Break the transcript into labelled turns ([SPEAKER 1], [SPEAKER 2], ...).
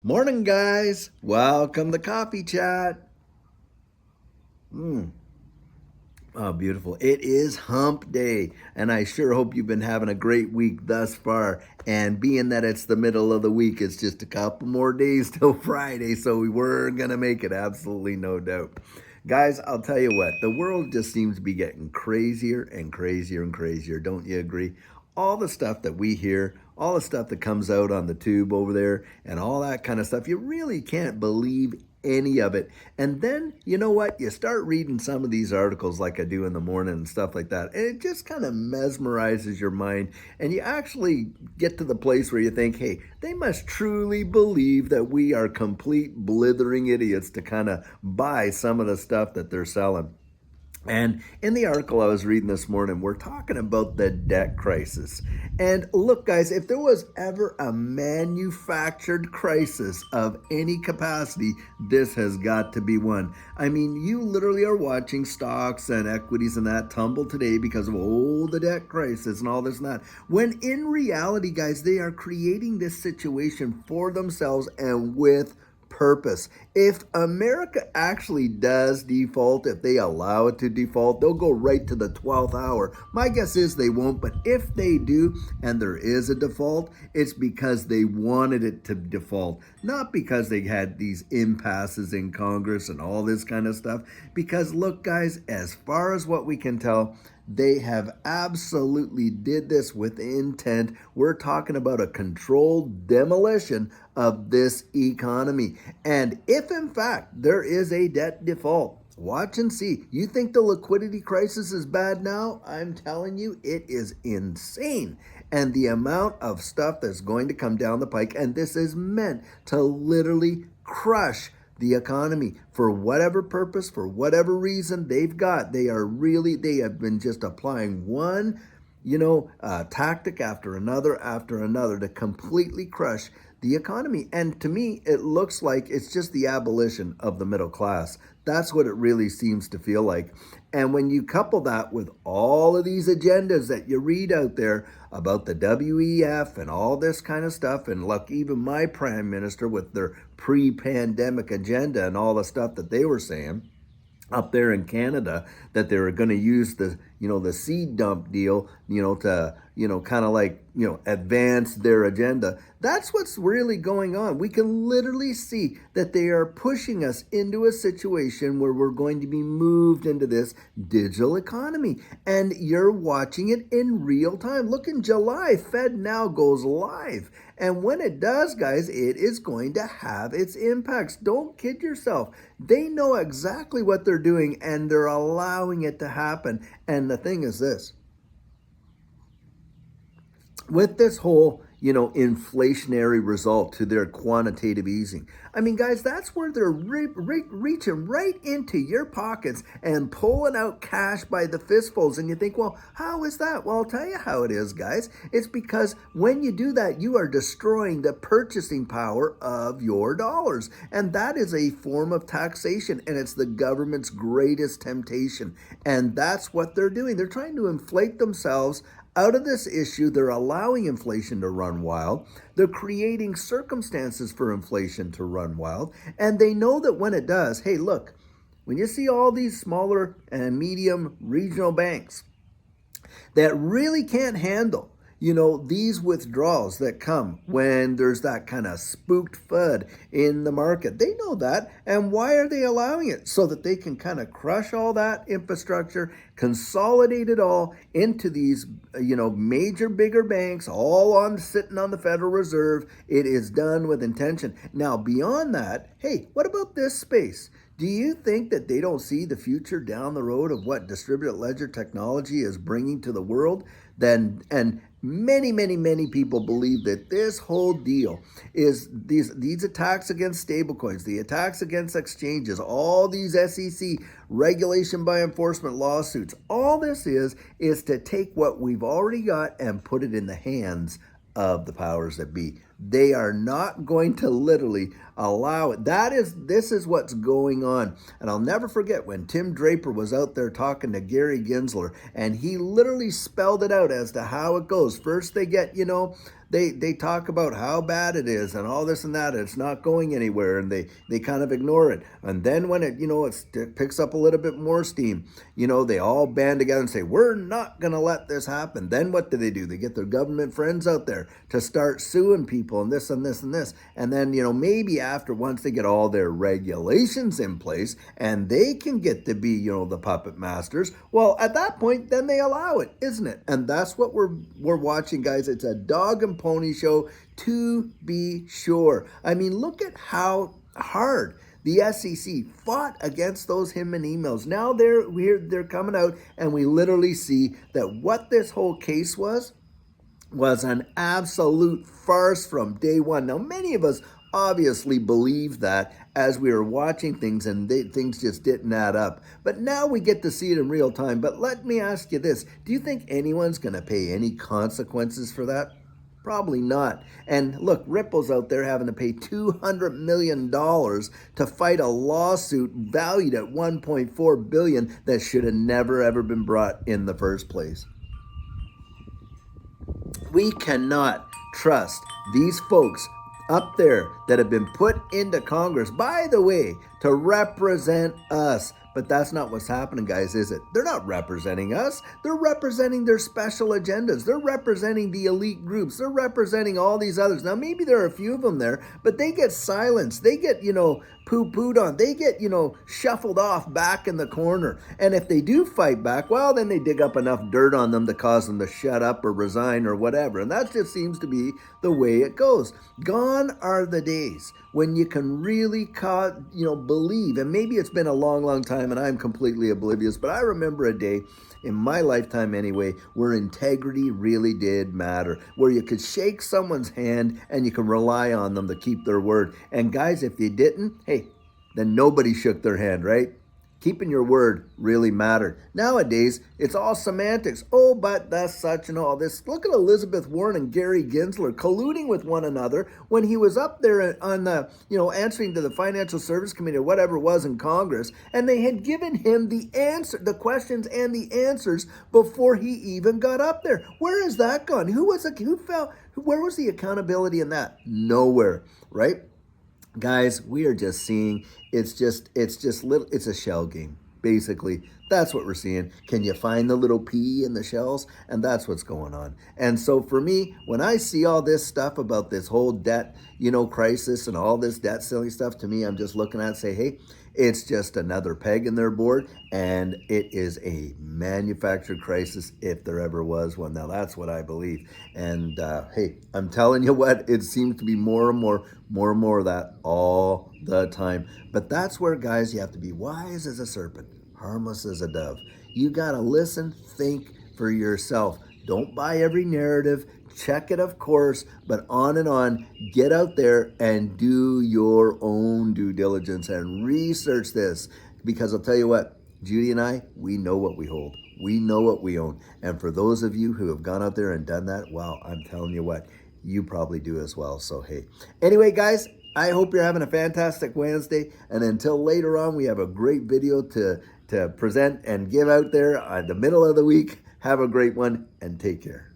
[SPEAKER 1] Morning, guys. Welcome to Coffee Chat. Oh, beautiful. It is hump day, and I sure hope you've been having a great week thus far. And being that it's the middle of the week, it's just a couple more days till Friday, so we're going to make it, absolutely no doubt. Guys, I'll tell you what, the world just seems to be getting crazier and crazier and crazier. Don't you agree? All the stuff that we hear, all the stuff that comes out on the tube over there, and all that kind of stuff, you really can't believe any of it. And then, you know what? You start reading some of these articles like I do in the morning and stuff like that, and it just kind of mesmerizes your mind. And you actually get to the place where you think, hey, they must truly believe that we are complete blithering idiots to kind of buy some of the stuff that they're selling. And in the article I was reading this morning, we're talking about the debt crisis. And look, guys, if there was ever a manufactured crisis of any capacity, this has got to be one. I mean, you literally are watching stocks and equities and that tumble today because of, the debt crisis and all this and that. When in reality, guys, they are creating this situation for themselves and with purpose. If America actually does default, if they allow it to default, they'll go right to the 12th hour. My guess is they won't, but if they do and there is a default, it's because they wanted it to default, not because they had these impasses in Congress and all this kind of stuff. Because look, guys, as far as what we can tell, they have absolutely did this with intent. We're talking about a controlled demolition of this economy. And if in fact there is a debt default, watch and see. You think the liquidity crisis is bad now? I'm telling you, it is insane. And the amount of stuff that's going to come down the pike, and this is meant to literally crush the economy for whatever purpose, for whatever reason they have been just applying one, tactic after another to completely crush the economy. And to me, it looks like it's just the abolition of the middle class. That's what it really seems to feel like. And when you couple that with all of these agendas that you read out there about the WEF and all this kind of stuff, and look, even my prime minister with their pre-pandemic agenda and all the stuff that they were saying up there in Canada, that they were going to use the seed dump deal, to, kind of like, advance their agenda. That's what's really going on. We can literally see that they are pushing us into a situation where we're going to be moved into this digital economy. And you're watching it in real time. Look, in July, FedNow goes live. And when it does, guys, it is going to have its impacts. Don't kid yourself. They know exactly what they're doing, and they're allowing it to happen. And the thing is this. With this whole, inflationary result to their quantitative easing. I mean, guys, that's where they're reaching right into your pockets and pulling out cash by the fistfuls. And you think, well, how is that? Well, I'll tell you how it is, guys. It's because when you do that, you are destroying the purchasing power of your dollars. And that is a form of taxation, and it's the government's greatest temptation. And that's what they're doing. They're trying to inflate themselves out of this issue. They're allowing inflation to run wild. They're creating circumstances for inflation to run wild. And they know that when it does, hey, look, when you see all these smaller and medium regional banks that really can't handle these withdrawals that come when there's that kind of spooked FUD in the market. They know that. And why are they allowing it? So that they can kind of crush all that infrastructure, consolidate it all into these, major, bigger banks, all sitting on the Federal Reserve. It is done with intention. Now, beyond that, hey, what about this space? Do you think that they don't see the future down the road of what distributed ledger technology is bringing to the world? And many people believe that this whole deal is these attacks against stablecoins, the attacks against exchanges, all these SEC regulation by enforcement lawsuits. All this is to take what we've already got and put it in the hands of the powers that be. They are not going to literally allow it. This is what's going on. And I'll never forget when Tim Draper was out there talking to Gary Gensler, and he literally spelled it out as to how it goes. First they get, They talk about how bad it is and all this and that. It's not going anywhere, and they kind of ignore it. And then when it picks up a little bit more steam, they all band together and say, we're not going to let this happen. Then what do? They get their government friends out there to start suing people and this and this and this. And then, maybe once they get all their regulations in place and they can get to be, the puppet masters, well, at that point, then they allow it, isn't it? And that's what we're watching, guys. It's a dog and pony show, to be sure. I mean, look at how hard the SEC fought against those Hinman emails. Now they're coming out, and we literally see that what this whole case was an absolute farce from day one. Now, many of us obviously believed that as we were watching things, and things just didn't add up. But now we get to see it in real time. But let me ask you this. Do you think anyone's going to pay any consequences for that? Probably not. And look, Ripple's out there having to pay $200 million to fight a lawsuit valued at $1.4 billion that should have never, ever been brought in the first place. We cannot trust these folks up there that have been put into Congress, by the way, to represent us. But that's not what's happening, guys, is it? They're not representing us. They're representing their special agendas. They're representing the elite groups. They're representing all these others. Now, maybe there are a few of them there, but they get silenced. They get, poo-pooed on. They get, shuffled off back in the corner. And if they do fight back, well, then they dig up enough dirt on them to cause them to shut up or resign or whatever. And that just seems to be the way it goes. Gone are the days when you can really, believe, and maybe it's been a long, long time and I'm completely oblivious, but I remember a day in my lifetime anyway, where integrity really did matter, where you could shake someone's hand and you can rely on them to keep their word. And guys, if you didn't, hey, then nobody shook their hand, right? Keeping your word really mattered. Nowadays, it's all semantics. Oh, but that's such and all this. Look at Elizabeth Warren and Gary Gensler colluding with one another when he was up there on the, answering to the Financial Service Committee or whatever it was in Congress, and they had given him the questions and the answers before he even got up there. Where is that gone? Where was the accountability in that? Nowhere, right? Guys, we are just seeing, it's a shell game. Basically, that's what we're seeing. Can you find the little pea in the shells? And that's what's going on. And so for me, when I see all this stuff about this whole debt, crisis and all this debt ceiling stuff, to me, I'm just looking at it and say, hey, it's just another peg in their board, and it is a manufactured crisis if there ever was one. Now, that's what I believe. And hey, I'm telling you what, it seems to be more and more of that all the time. But that's where, guys, you have to be wise as a serpent, harmless as a dove. You got to listen, think for yourself. Don't buy every narrative. Check it, of course, but on and on. Get out there and do your own due diligence and research this, because I'll tell you what, Judy and I, we know what we hold. We know what we own. And for those of you who have gone out there and done that, well, I'm telling you what, you probably do as well. So, hey. Anyway, guys, I hope you're having a fantastic Wednesday. And until later on, we have a great video to present and give out there in the middle of the week. Have a great one and take care.